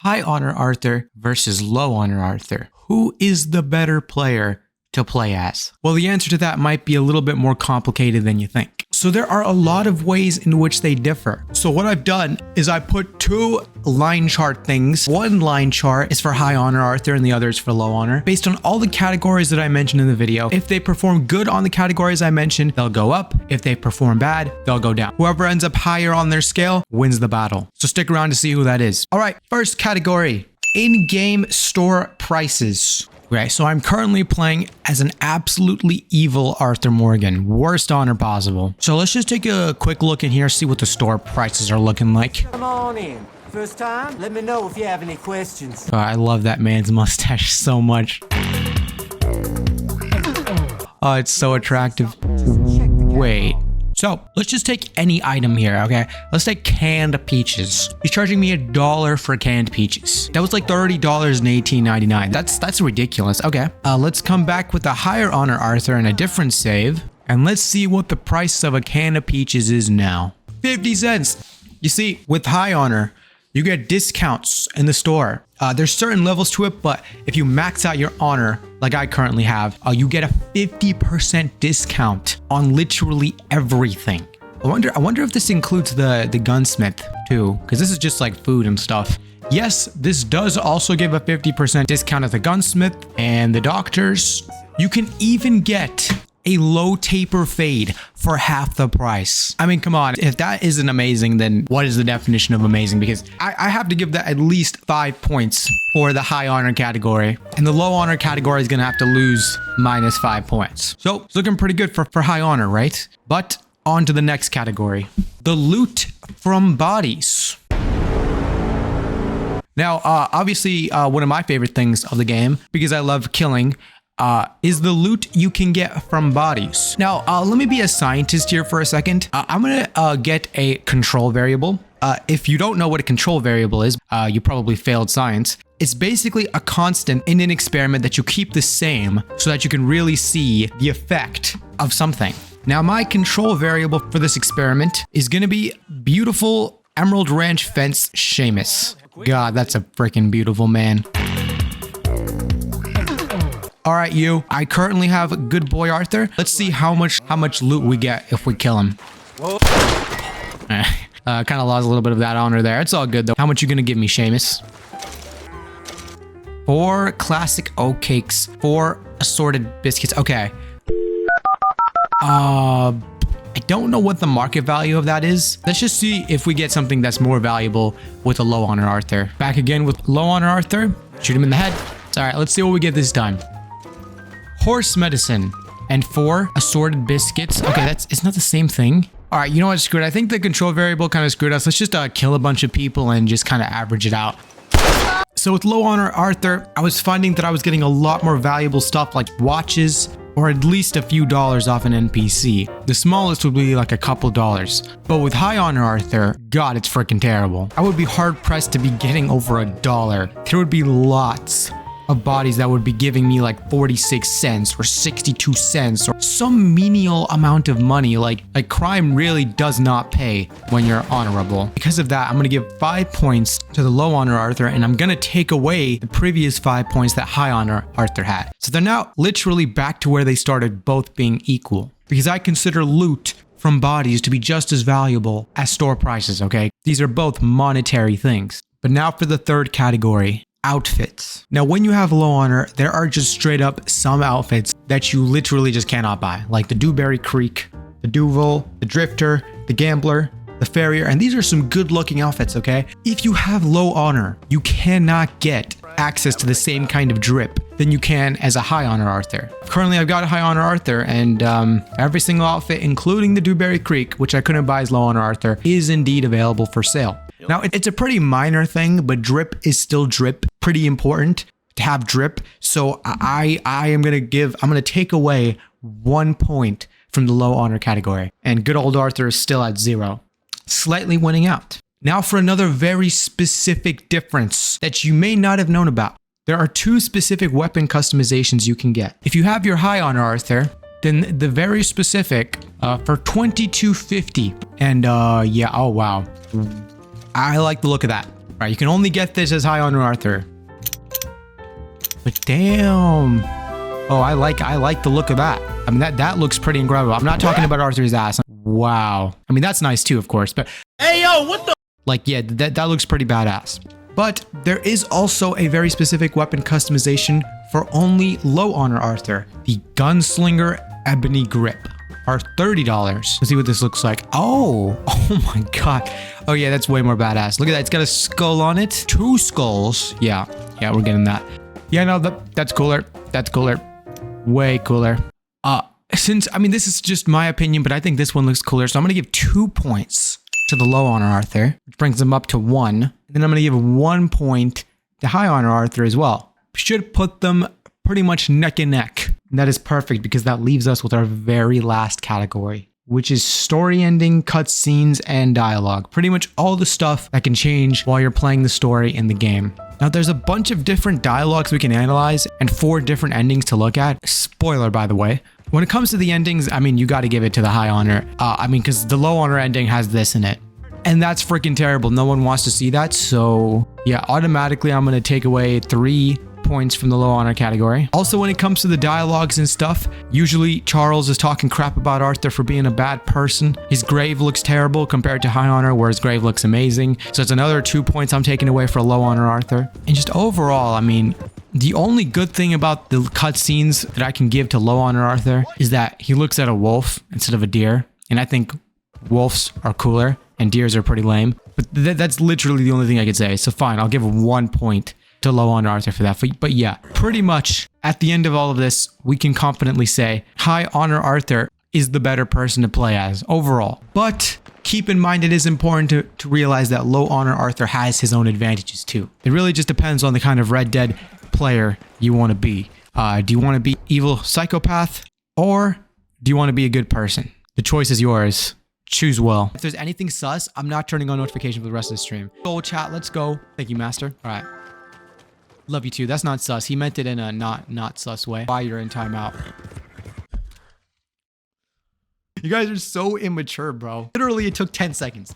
High Honor Arthur versus Low Honor Arthur. Who is the better player to play as? Well, the answer to that might be a little bit more complicated than you think. So there are a lot of ways in which they differ. So what I've done is I put two line chart things. One line chart is for High Honor Arthur and the other is for Low Honor. Based on all the categories that I mentioned in the video, if they perform good on the categories I mentioned, they'll go up. If they perform bad, they'll go down. Whoever ends up higher on their scale wins the battle. So stick around to see who that is. All right, first category, in-game store prices. Okay, so I'm currently playing as an absolutely evil Arthur Morgan. Worst honor possible. So let's just take a quick look in here, see what the store prices are looking like. Come on in. First time? Let me know if you have any questions. Oh, I love that man's mustache so much. Oh, it's so attractive. Wait. So let's just take any item here, okay? Let's take canned peaches. He's charging me $1 for canned peaches. That was like $30 in $18.99. That's ridiculous. Okay, let's come back with a higher honor Arthur and a different save. And let's see what the price of a can of peaches is now. 50 cents. You see, with high honor, you get discounts in the store. There's certain levels to it, but if you max out your honor, like I currently have, you get a 50% discount on literally everything. I wonder if this includes the gunsmith too, because this is just like food and stuff. Yes, this does also give a 50% discount at the gunsmith and the doctors. You can even get a low taper fade for half the price. I mean, come on, if that isn't amazing, then what is the definition of amazing? Because I have to give that at least 5 points for the high honor category, and the low honor category is gonna have to lose -5 points. So it's looking pretty good for high honor, right? But on to the next category, the loot from bodies. Now, obviously, one of my favorite things of the game, because I love killing, is the loot you can get from bodies. Now, let me be a scientist here for a second. I'm gonna get a control variable. If you don't know what a control variable is, you probably failed science. It's basically a constant in an experiment that you keep the same so that you can really see the effect of something. Now, my control variable for this experiment is gonna be beautiful Emerald Ranch Fence Seamus. God, that's a freaking beautiful man. All right, you. I currently have good boy Arthur. Let's see how much loot we get if we kill him. Kind of lost a little bit of that honor there. It's all good though. How much you gonna give me, Seamus? 4 classic oat cakes, 4 assorted biscuits. Okay. I don't know what the market value of that is. Let's just see if we get something that's more valuable with a low honor Arthur. Back again with low honor Arthur. Shoot him in the head. It's all right. Let's see what we get this time. Horse medicine and 4 assorted biscuits. Okay, it's not the same thing. All right, you know what, screw it. I think the control variable kind of screwed us. Let's just kill a bunch of people and just kind of average it out. So with low honor Arthur, I was finding that I was getting a lot more valuable stuff like watches or at least a few dollars off an NPC. The smallest would be like a couple dollars. But with high honor Arthur, God, it's freaking terrible. I would be hard pressed to be getting over $1. There would be lots of bodies that would be giving me like 46 cents or 62 cents or some menial amount of money. Like crime really does not pay when you're honorable. Because of that, I'm gonna give 5 points to the low honor Arthur, and I'm gonna take away the previous 5 points that high honor Arthur had. So they're now literally back to where they started, both being equal. Because I consider loot from bodies to be just as valuable as store prices, okay? These are both monetary things. But now for the third category, outfits. Now, when you have low honor, there are just straight up some outfits that you literally just cannot buy, like the Dewberry Creek, the Duval, the Drifter, the Gambler, the Farrier, and these are some good looking outfits, okay? If you have low honor, you cannot get access to the same kind of drip than you can as a high honor Arthur. Currently, I've got a high honor Arthur, and every single outfit, including the Dewberry Creek, which I couldn't buy as low honor Arthur, is indeed available for sale. Now, it's a pretty minor thing, but drip is still drip. Pretty important to have drip. So I'm gonna take away 1 point from the low honor category. And good old Arthur is still at 0. Slightly winning out. Now for another very specific difference that you may not have known about. There are 2 specific weapon customizations you can get. If you have your high honor Arthur, then the very specific for 2250. And yeah, oh wow. I like the look of that. All right, you can only get this as High Honor Arthur. But damn. Oh, I like the look of that. I mean, that looks pretty incredible. I'm not talking about Arthur's ass. Wow. I mean, that's nice too, of course. But Hey, yo, what the? like, yeah, that looks pretty badass. But there is also a very specific weapon customization for only low honor Arthur. The Gunslinger Ebony Grip are $30. Let's see what this looks like. Oh my god. Oh yeah, that's way more badass. Look at that. It's got a skull on it. 2 skulls. Yeah, we're getting that. Yeah, no, that's cooler. That's cooler. Way cooler. Since, I mean, this is just my opinion, but I think this one looks cooler. So I'm going to give 2 points to the low honor Arthur, which brings them up to 1. And then I'm going to give 1 point to high honor Arthur as well. Should put them pretty much neck and neck. And that is perfect because that leaves us with our very last category, which is story ending, cutscenes, and dialogue. Pretty much all the stuff that can change while you're playing the story in the game. Now, there's a bunch of different dialogues we can analyze and 4 different endings to look at. Spoiler, by the way. When it comes to the endings, I mean, you got to give it to the high honor. I mean, because the low honor ending has this in it. And that's freaking terrible. No one wants to see that. So yeah, automatically I'm going to take away 3 points from the low honor category. Also, when it comes to the dialogues and stuff, usually Charles is talking crap about Arthur for being a bad person. His grave looks terrible compared to high honor, where his grave looks amazing. So it's another 2 points I'm taking away for low honor Arthur. And just overall, I mean, the only good thing about the cutscenes that I can give to low honor Arthur is that he looks at a wolf instead of a deer. And I think wolves are cooler and deers are pretty lame. But that's literally the only thing I could say. So fine, I'll give 1 point to low honor Arthur for that. But yeah, pretty much at the end of all of this, we can confidently say high honor Arthur is the better person to play as overall. But keep in mind, it is important to realize that low honor Arthur has his own advantages too. It really just depends on the kind of Red Dead player you want to be. Do you want to be evil psychopath, or do you want to be a good person? The choice is yours. Choose well. If there's anything sus, I'm not turning on notification for the rest of the stream. Go chat, let's go. Thank you, master. All right. Love you too. That's not sus. He meant it in a not sus way. Why you're in timeout. You guys are so immature, bro. Literally, it took 10 seconds.